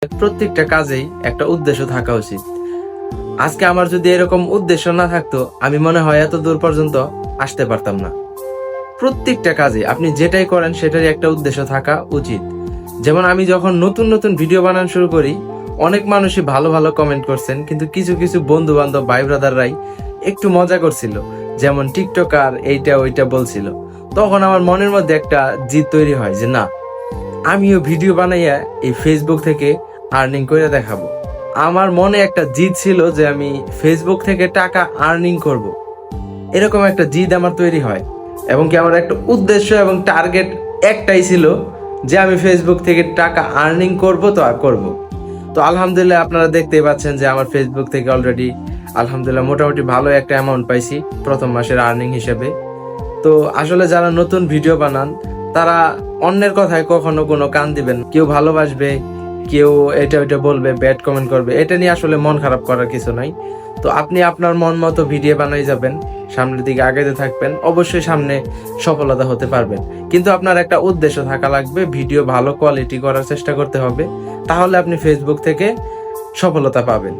প্রত্যেকটা কাজেই একটা উদ্দেশ্য থাকা উচিত। আজকে আমার যদি এরকম উদ্দেশ্য না থাকতো, আমি মনে হয় এত দূর পর্যন্ত আসতে পারতাম না। প্রত্যেকটা কাজে আপনি যেটাই করেন সেটারই একটা উদ্দেশ্য থাকা উচিত। যেমন আমি যখন নতুন নতুন ভিডিও বানানো শুরু করি, অনেক মানুষই ভালো ভালো কমেন্ট করছেন, কিন্তু কিছু কিছু বন্ধু বান্ধব ভাই ব্রাদাররাই একটু মজা করছিল, যেমন টিকটকার এইটা ওইটা বলছিল। তখন আমার মনের মধ্যে একটা জিদ তৈরি হয় যে না, আমিও ভিডিও বানাইয়া এই ফেসবুক থেকে আর্নিং করে দেখাবো। আমার মনে একটা জিদ ছিল যে আমি ফেসবুক থেকে টাকা আর্নিং করব। এরকম একটা জিদ আমার তৈরি হয়, এবং কি আমার একটা উদ্দেশ্য এবং টার্গেট একটাই ছিল যে আমি ফেসবুক থেকে টাকা আর্নিং করব, তো আর করব। তো আলহামদুলিল্লাহ আপনারা দেখতেই পাচ্ছেন যে আমার ফেসবুক থেকে অলরেডি আলহামদুলিল্লাহ মোটামুটি ভালো একটা অ্যামাউন্ট পাইছি প্রথম মাসের আর্নিং হিসেবে। তো আসলে যারা নতুন ভিডিও বানান তারা অন্যের কথায় কখনো কোনো কান দিবেন না। কেউ ভালোবাসবে, কেউ এটা ওইটা বলবে, ব্যাড কমেন্ট করবে, এটা নিয়ে আসলে মন খারাপ করার কিছু নাই। তো আপনি আপনার মন মতো ভিডিও বানাই যাবেন, সামনের দিকে আগাতে থাকবেন, অবশ্যই সামনে সফলতা হতে পারবেন। কিন্তু আপনার একটা উদ্দেশ্য থাকা লাগবে, ভিডিও ভালো কোয়ালিটি করার চেষ্টা করতে হবে, তাহলে আপনি ফেসবুক থেকে সফলতা পাবেন।